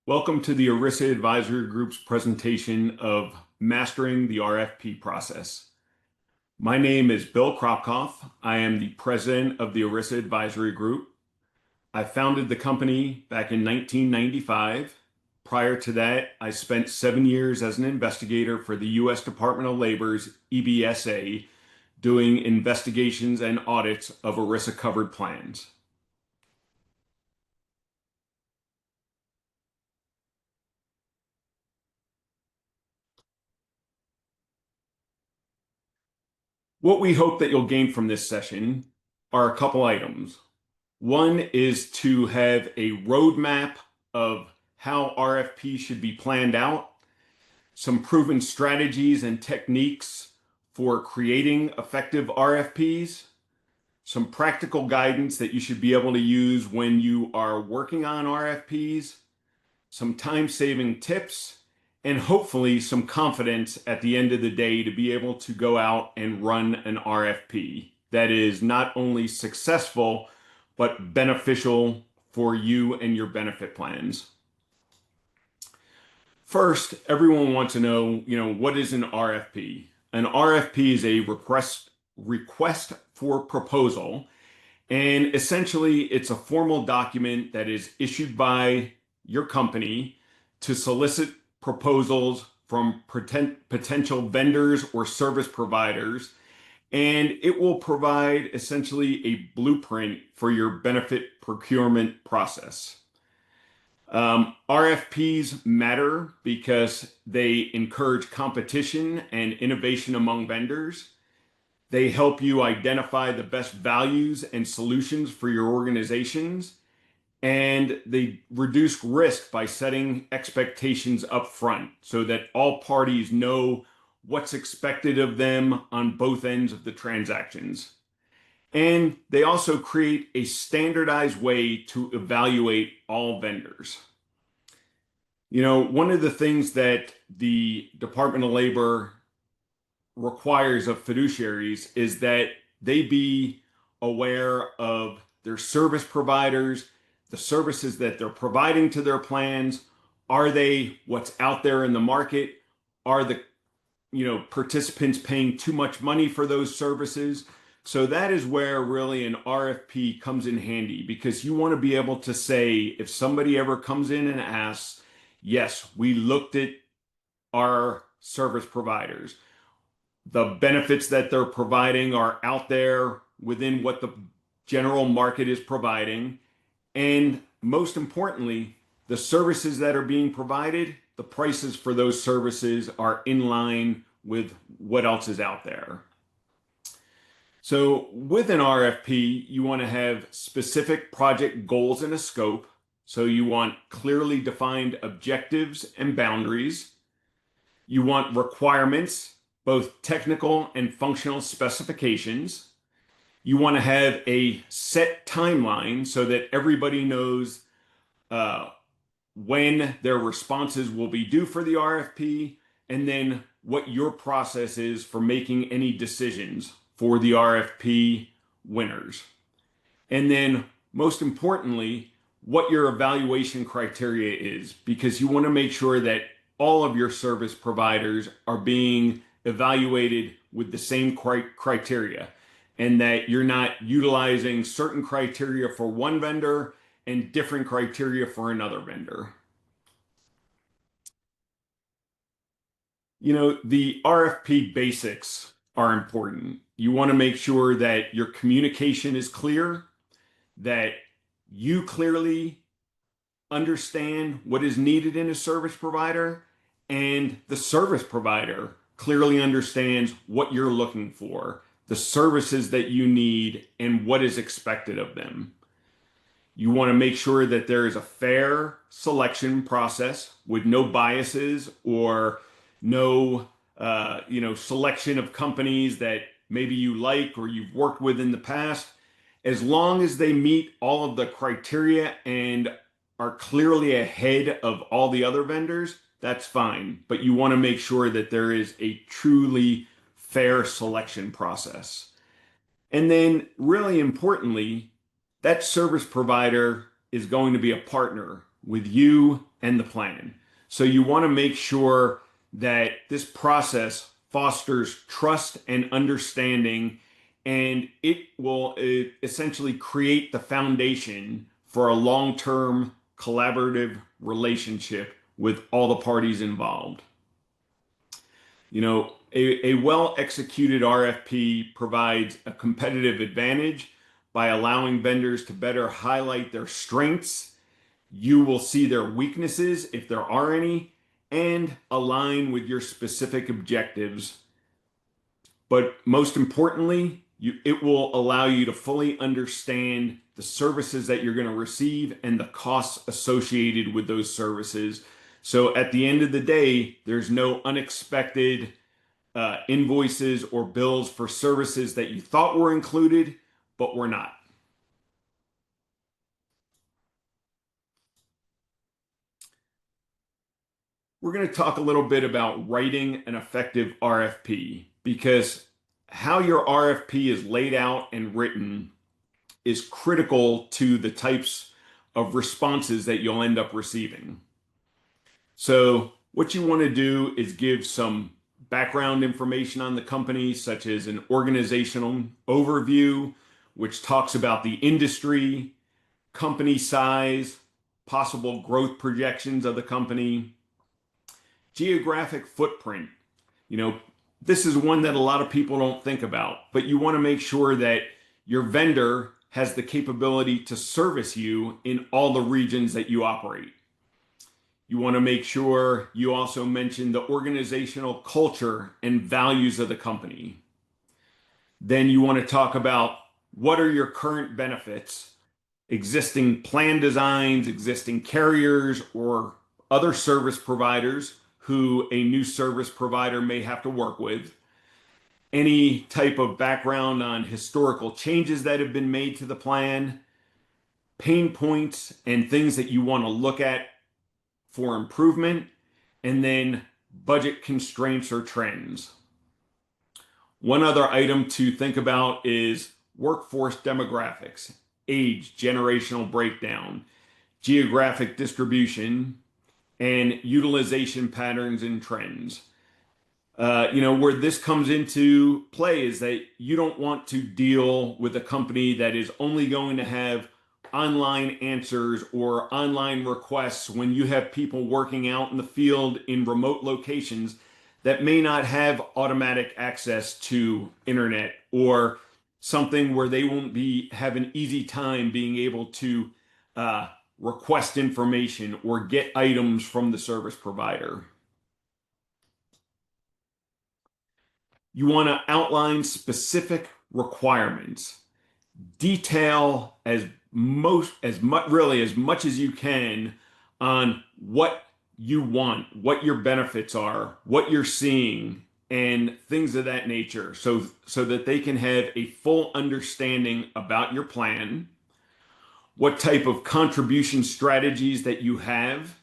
Welcome to the ERISA Advisory Group's presentation of Mastering the RFP Process. My name is Bill Kropkoff. I am the president of the ERISA Advisory Group. I founded the company back in 1995. Prior to that, I spent 7 years as an investigator for the U.S. Department of Labor's EBSA, doing investigations and audits of ERISA-covered plans. What we hope that you'll gain from this session are a couple items. One is to have a roadmap of how RFP should be planned out, some proven strategies and techniques for creating effective RFPs, some practical guidance that you should be able to use when you are working on RFPs, some time-saving tips, and hopefully some confidence at the end of the day to be able to go out and run an RFP that is not only successful, but beneficial for you and your benefit plans. First, everyone wants to know, what is an RFP? An RFP is a request for proposal, and essentially it's a formal document that is issued by your company to solicit proposals from potential vendors or service providers, and it will provide essentially a blueprint for your benefit procurement process. RFPs matter because they encourage competition and innovation among vendors. They help you identify the best values and solutions for your organizations, and they reduce risk by setting expectations up front so that all parties know what's expected of them on both ends of the transactions. And they also create a standardized way to evaluate all vendors. One of the things that the Department of Labor requires of fiduciaries is that they be aware of their service providers, the services that they're providing to their plans. Are they what's out there in the market? Are the participants paying too much money for those services? So that is where really an RFP comes in handy, because you want to be able to say, if somebody ever comes in and asks, yes, we looked at our service providers, the benefits that they're providing are out there within what the general market is providing. And most importantly, the services that are being provided, the prices for those services are in line with what else is out there. So with an RFP, you want to have specific project goals and a scope. So you want clearly defined objectives and boundaries. You want requirements, both technical and functional specifications. You want to have a set timeline so that everybody knows when their responses will be due for the RFP, and then what your process is for making any decisions for the RFP winners. And then, most importantly, what your evaluation criteria is, because you want to make sure that all of your service providers are being evaluated with the same criteria, and that you're not utilizing certain criteria for one vendor and different criteria for another vendor. The RFP basics are important. You want to make sure that your communication is clear, that you clearly understand what is needed in a service provider, and the service provider clearly understands what you're looking for, the services that you need, and what is expected of them. You want to make sure that there is a fair selection process with no biases or no, selection of companies that maybe you like or you've worked with in the past. As long as they meet all of the criteria and are clearly ahead of all the other vendors, that's fine. But you want to make sure that there is a truly fair selection process. And then, really importantly, that service provider is going to be a partner with you and the plan. So you want to make sure that this process fosters trust and understanding, and it will essentially create the foundation for a long-term collaborative relationship with all the parties involved. A well-executed RFP provides a competitive advantage by allowing vendors to better highlight their strengths. You will see their weaknesses, if there are any, and align with your specific objectives. But most importantly, it will allow you to fully understand the services that you're going to receive and the costs associated with those services. So at the end of the day, there's no unexpected invoices or bills for services that you thought were included, but were not. We're going to talk a little bit about writing an effective RFP, because how your RFP is laid out and written is critical to the types of responses that you'll end up receiving. So what you want to do is give some background information on the company, such as an organizational overview, which talks about the industry, company size, possible growth projections of the company, geographic footprint. This is one that a lot of people don't think about, but you want to make sure that your vendor has the capability to service you in all the regions that you operate. You want to make sure you also mention the organizational culture and values of the company. Then you want to talk about what are your current benefits, existing plan designs, existing carriers, or other service providers who a new service provider may have to work with. Any type of background on historical changes that have been made to the plan, pain points and things that you want to look at for improvement, and then budget constraints or trends. One other item to think about is workforce demographics, age, generational breakdown, geographic distribution, and utilization patterns and trends. Where this comes into play is that you don't want to deal with a company that is only going to have online answers or online requests when you have people working out in the field in remote locations that may not have automatic access to internet, or something where they won't have an easy time being able to request information or get items from the service provider. You want to outline specific requirements. Detail as much as you can on what you want, what your benefits are, what you're seeing, and things of that nature, so that they can have a full understanding about your plan, what type of contribution strategies that you have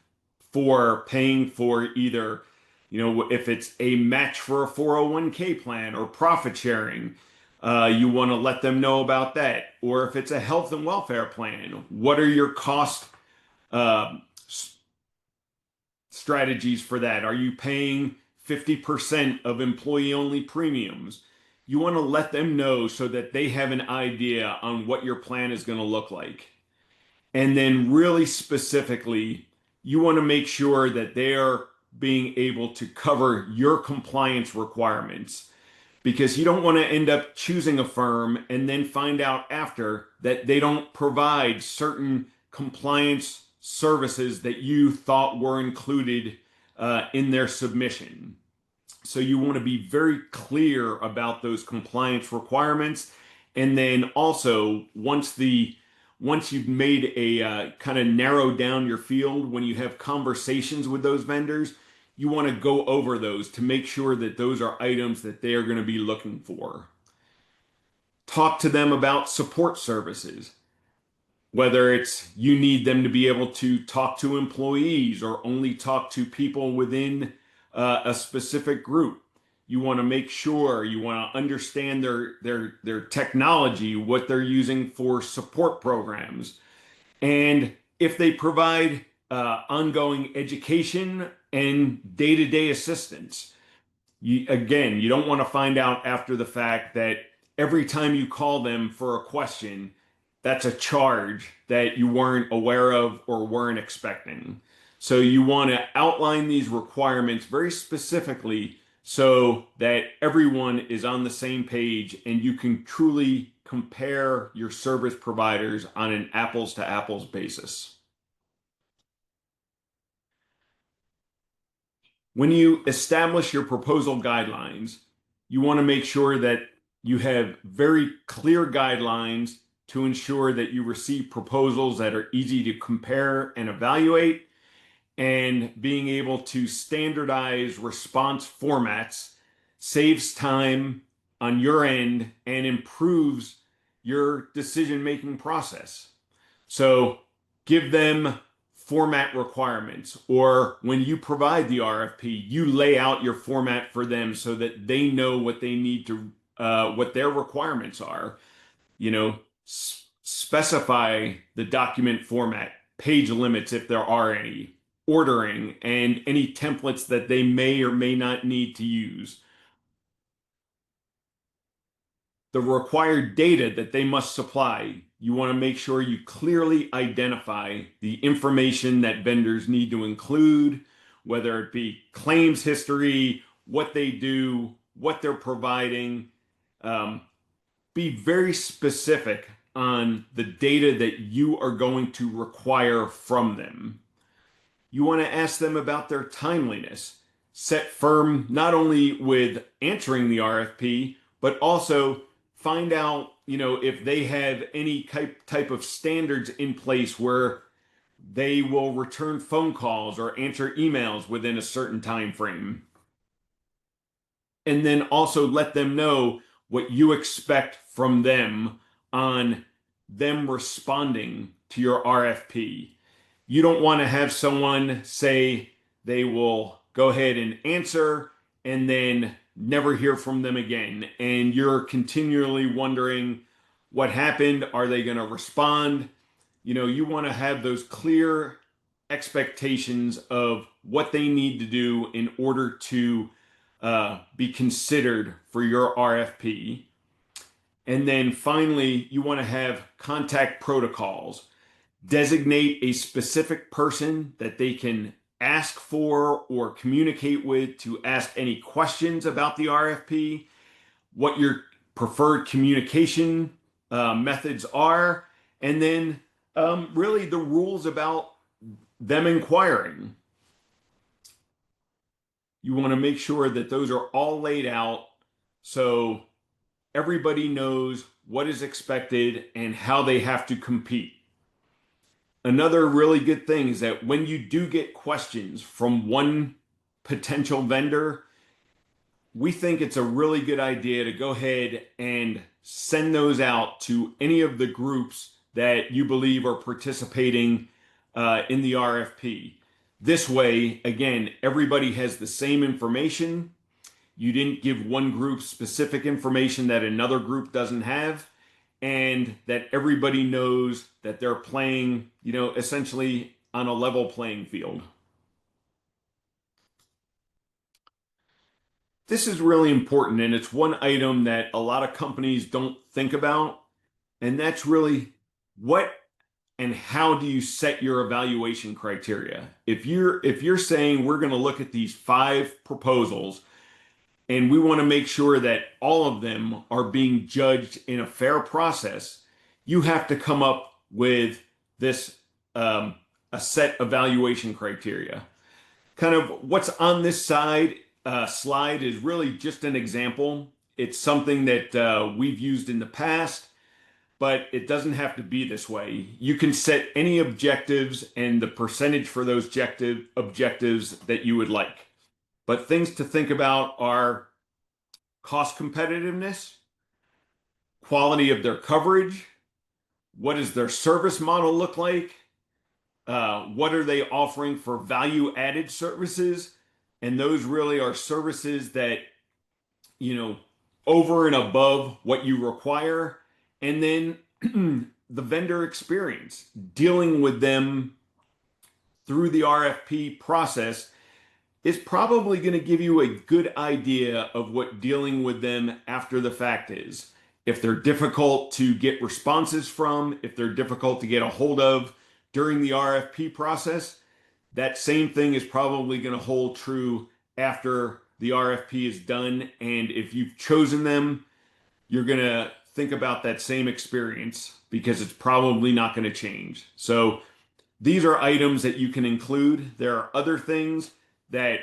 for paying for either, if it's a match for a 401k plan or profit sharing, you want to let them know about that. Or if it's a health and welfare plan, what are your cost strategies for that? Are you paying 50% of employee-only premiums? You want to let them know so that they have an idea on what your plan is going to look like. And then really specifically, you want to make sure that they are being able to cover your compliance requirements, because you don't want to end up choosing a firm and then find out after that they don't provide certain compliance services that you thought were included in their submission. So you want to be very clear about those compliance requirements. And then also, once you've made a kind of narrowed down your field, when you have conversations with those vendors, you want to go over those to make sure that those are items that they are going to be looking for. Talk to them about support services, whether it's you need them to be able to talk to employees or only talk to people within a specific group. You want to make sure, you want to understand their technology, what they're using for support programs. And if they provide ongoing education and day-to-day assistance. You don't want to find out after the fact that every time you call them for a question, that's a charge that you weren't aware of or weren't expecting. So you want to outline these requirements very specifically so that everyone is on the same page and you can truly compare your service providers on an apples to apples basis. When you establish your proposal guidelines, you want to make sure that you have very clear guidelines to ensure that you receive proposals that are easy to compare and evaluate, and being able to standardize response formats saves time on your end and improves your decision-making process. So give them format requirements, or when you provide the RFP, you lay out your format for them so that they know what they need to, what their requirements are. You know, specify the document format, page limits if there are any, ordering, and any templates that they may or may not need to use. The required data that they must supply, you want to make sure you clearly identify the information that vendors need to include, whether it be claims history, what they do, what they're providing. Be very specific on the data that you are going to require from them. You want to ask them about their timeliness. Set firm not only with answering the RFP, but also find out, if they have any type of standards in place where they will return phone calls or answer emails within a certain time frame. And then also let them know what you expect from them on them responding to your RFP. You don't want to have someone say they will go ahead and answer and then never hear from them again. And you're continually wondering what happened. Are they going to respond? You want to have those clear expectations of what they need to do in order to be considered for your RFP. And then finally, you want to have contact protocols. Designate a specific person that they can ask for or communicate with to ask any questions about the RFP, what your preferred communication methods are, and then really the rules about them inquiring. You want to make sure that those are all laid out so everybody knows what is expected and how they have to compete. Another really good thing is that when you do get questions from one potential vendor, we think it's a really good idea to go ahead and send those out to any of the groups that you believe are participating in the RFP. This way, again, everybody has the same information. You didn't give one group specific information that another group doesn't have, and that everybody knows that they're playing, essentially on a level playing field. This is really important, and it's one item that a lot of companies don't think about, and that's really what and how do you set your evaluation criteria? If you're saying we're going to look at these 5 proposals and we want to make sure that all of them are being judged in a fair process, you have to come up with this a set evaluation criteria. Kind of what's on this slide is really just an example. It's something that we've used in the past, but it doesn't have to be this way. You can set any objectives and the percentage for those objectives that you would like. But things to think about are cost competitiveness, quality of their coverage, what does their service model look like, what are they offering for value-added services, and those really are services that, over and above what you require, and then the vendor experience, dealing with them through the RFP process is probably going to give you a good idea of what dealing with them after the fact is. If they're difficult to get responses from, if they're difficult to get a hold of during the RFP process, that same thing is probably going to hold true after the RFP is done. And if you've chosen them, you're going to think about that same experience because it's probably not going to change. So these are items that you can include. There are other things that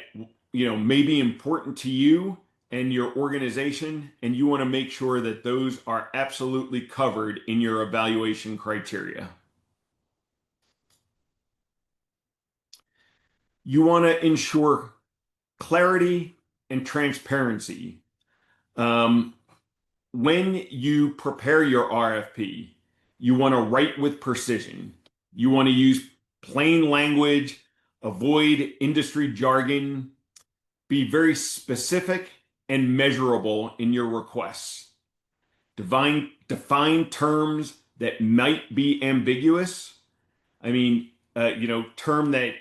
may be important to you and your organization, and you want to make sure that those are absolutely covered in your evaluation criteria. You want to ensure clarity and transparency. When you prepare your RFP, you want to write with precision. You want to use plain language, avoid industry jargon, be very specific and measurable in your requests. Define terms that might be ambiguous. I mean, term that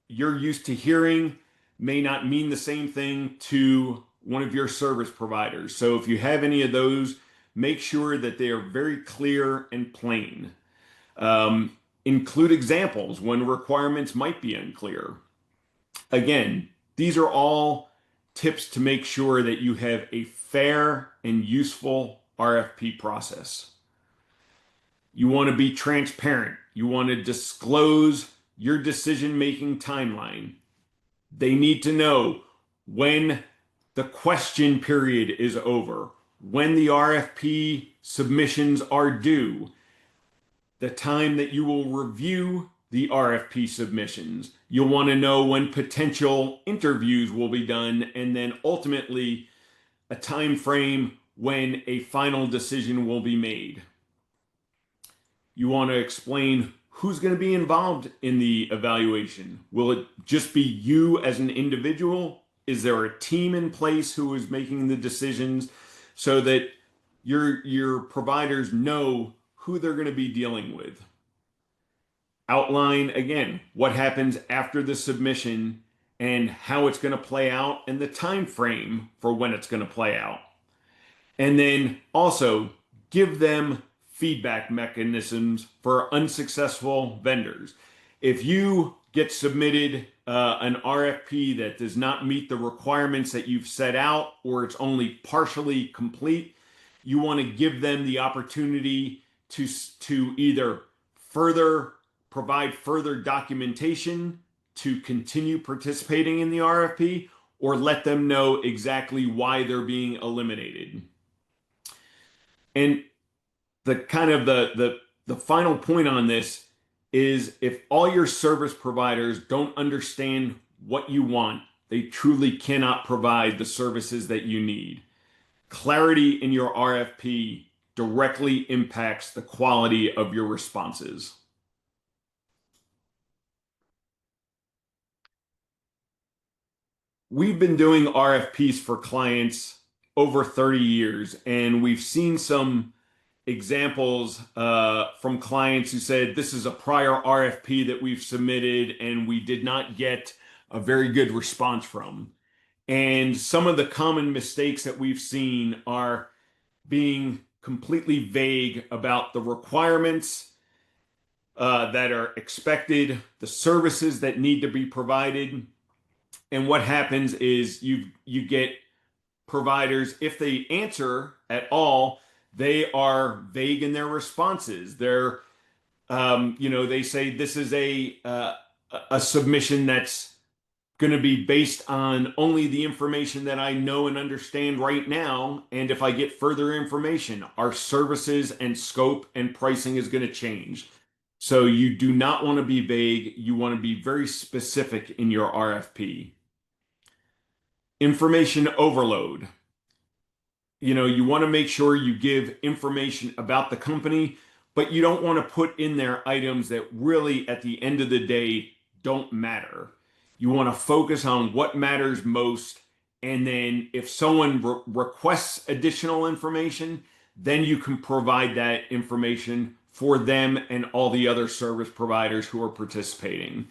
you're used to hearing may not mean the same thing to one of your service providers. So if you have any of those, make sure that they are very clear and plain. Include examples when requirements might be unclear. Again, these are all tips to make sure that you have a fair and useful RFP process. You want to be transparent. You want to disclose your decision-making timeline. They need to know when the question period is over, when the RFP submissions are due, the time that you will review the RFP submissions. You'll want to know when potential interviews will be done, and then ultimately a time frame when a final decision will be made. You want to explain who's going to be involved in the evaluation. Will it just be you as an individual? Is there a team in place who is making the decisions so that your providers know who they're going to be dealing with? Outline again what happens after the submission and how it's going to play out and the time frame for when it's going to play out. And then also give them feedback mechanisms for unsuccessful vendors. If you get submitted an RFP that does not meet the requirements that you've set out, or it's only partially complete, you want to give them the opportunity to either provide further documentation to continue participating in the RFP, or let them know exactly why they're being eliminated. And the final point on this is, if all your service providers don't understand what you want, they truly cannot provide the services that you need. Clarity in your RFP directly impacts the quality of your responses. We've been doing RFPs for clients over 30 years, and we've seen some examples from clients who said, this is a prior RFP that we've submitted and we did not get a very good response from. And some of the common mistakes that we've seen are being completely vague about the requirements that are expected, the services that need to be provided. And what happens is you get providers, if they answer at all, they are vague in their responses. They're, they say this is a submission that's going to be based on only the information that I know and understand right now. And if I get further information, our services and scope and pricing is going to change. So you do not want to be vague. You want to be very specific in your RFP. Information overload. You want to make sure you give information about the company, but you don't want to put in there items that really, at the end of the day, don't matter. You want to focus on what matters most. And then if someone requests additional information, then you can provide that information for them and all the other service providers who are participating.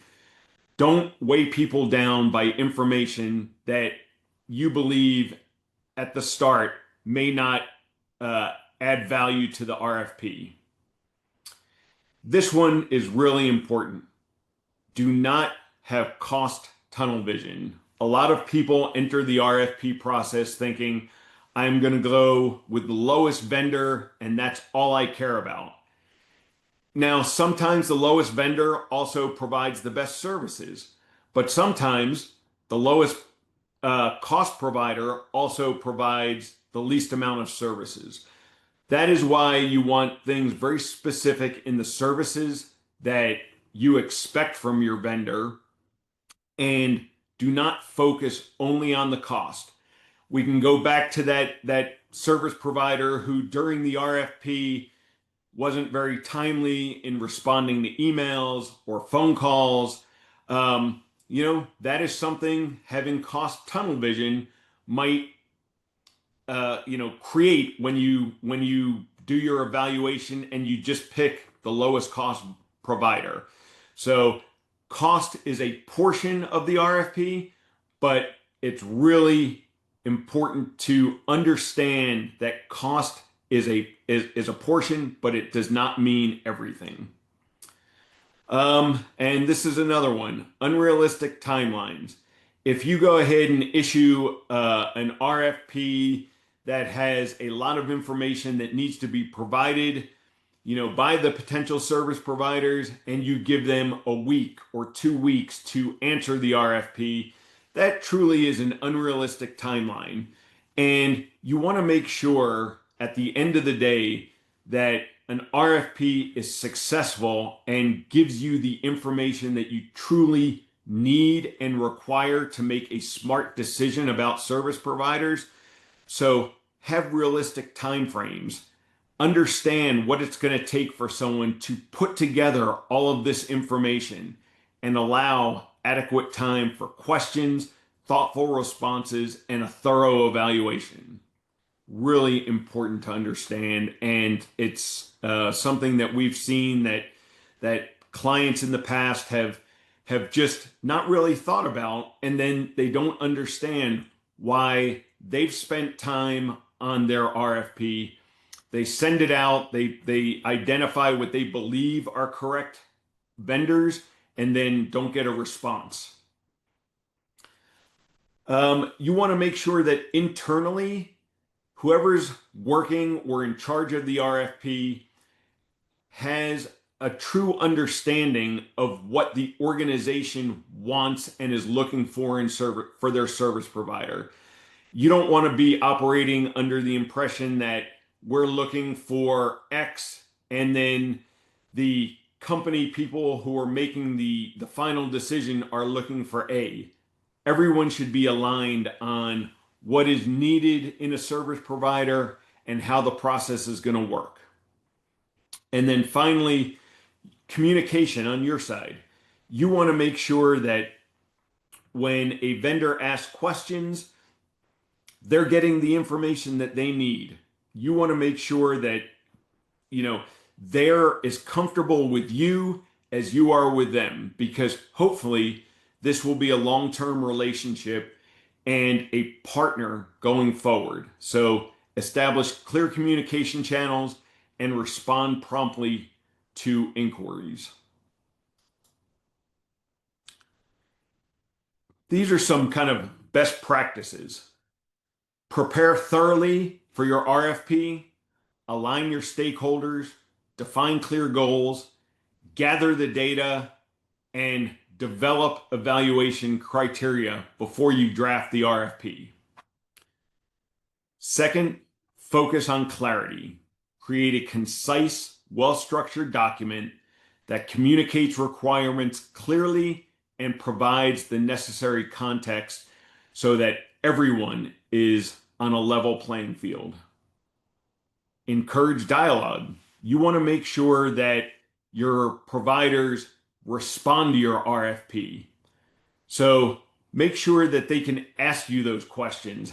Don't weigh people down by information that you believe at the start may not uh, add value to the RFP. This one is really important. Do not have cost tunnel vision. A lot of people enter the RFP process thinking, I'm going to go with the lowest vendor and that's all I care about. Now, sometimes the lowest vendor also provides the best services, but sometimes the lowest cost provider also provides the least amount of services. That is why you want things very specific in the services that you expect from your vendor, and do not focus only on the cost. We can go back to that service provider who during the RFP wasn't very timely in responding to emails or phone calls. That is something having cost tunnel vision might create when you do your evaluation and you just pick the lowest cost provider. So cost is a portion of the RFP, but it's really important to understand that cost is a portion, but it does not mean everything. And this is another one, unrealistic timelines. If you go ahead and issue an RFP that has a lot of information that needs to be provided, by the potential service providers, and you give them a week or 2 weeks to answer the RFP, that truly is an unrealistic timeline. And you want to make sure at the end of the day that an RFP is successful and gives you the information that you truly need and require to make a smart decision about service providers. So have realistic timeframes. Understand what it's going to take for someone to put together all of this information and allow adequate time for questions, thoughtful responses, and a thorough evaluation. Really important to understand, and it's something that we've seen that clients in the past have just not really thought about, and then they don't understand why they've spent time on their RFP. They send it out, they identify what they believe are correct vendors, and then don't get a response. You want to make sure that internally, whoever's working or in charge of the RFP has a true understanding of what the organization wants and is looking for for their service provider. You don't want to be operating under the impression that we're looking for X and then the company people who are making the final decision are looking for A. Everyone should be aligned on what is needed in a service provider and how the process is going to work. And then finally, communication on your side. You want to make sure that when a vendor asks questions, they're getting the information that they need. You want to make sure that, they're as comfortable with you as you are with them, because hopefully this will be a long-term relationship and a partner going forward. So establish clear communication channels and respond promptly to inquiries. These are some kind of best practices. Prepare thoroughly for your RFP, align your stakeholders, define clear goals, gather the data, and develop evaluation criteria before you draft the RFP. Second, focus on clarity. Create a concise, well-structured document that communicates requirements clearly and provides the necessary context so that everyone is on a level playing field. Encourage dialogue. You want to make sure that your providers respond to your RFP. So make sure that they can ask you those questions.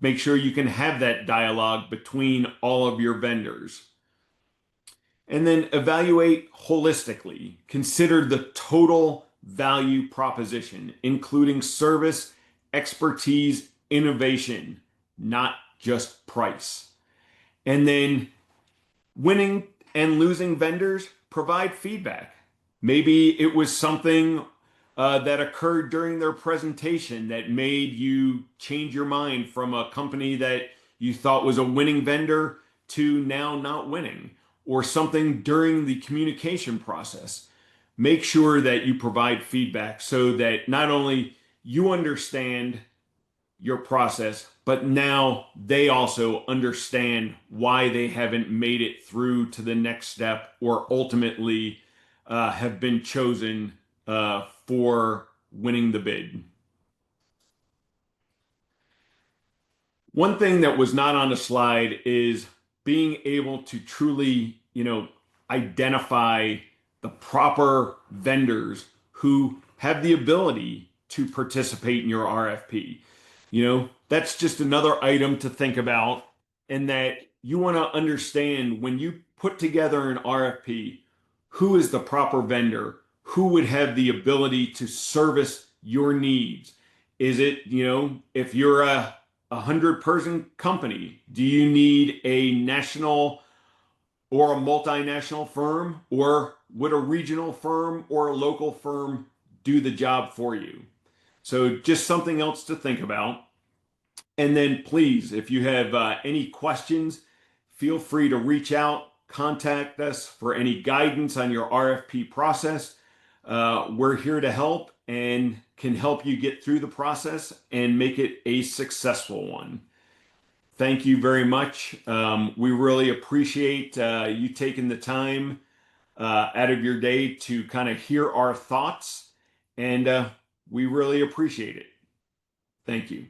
Make sure you can have that dialogue between all of your vendors. And then evaluate holistically. Consider the total value proposition, including service, expertise, innovation, not just price. And then winning and losing vendors, provide feedback. Maybe it was something that occurred during their presentation that made you change your mind from a company that you thought was a winning vendor to now not winning, or something during the communication process. Make sure that you provide feedback so that not only you understand your process, but now they also understand why they haven't made it through to the next step or ultimately have been chosen for winning the bid. One thing that was not on the slide is being able to truly, identify the proper vendors who have the ability to participate in your RFP. That's just another item to think about, and that you want to understand when you put together an RFP, who is the proper vendor, who would have the ability to service your needs. Is it, if you're a 100-person company, do you need a national or a multinational firm, or would a regional firm or a local firm do the job for you? So just something else to think about. And then please, if you have any questions, feel free to reach out, contact us for any guidance on your RFP process. We're here to help and can help you get through the process and make it a successful one. Thank you very much. We really appreciate you taking the time out of your day to kind of hear our thoughts, and we really appreciate it. Thank you.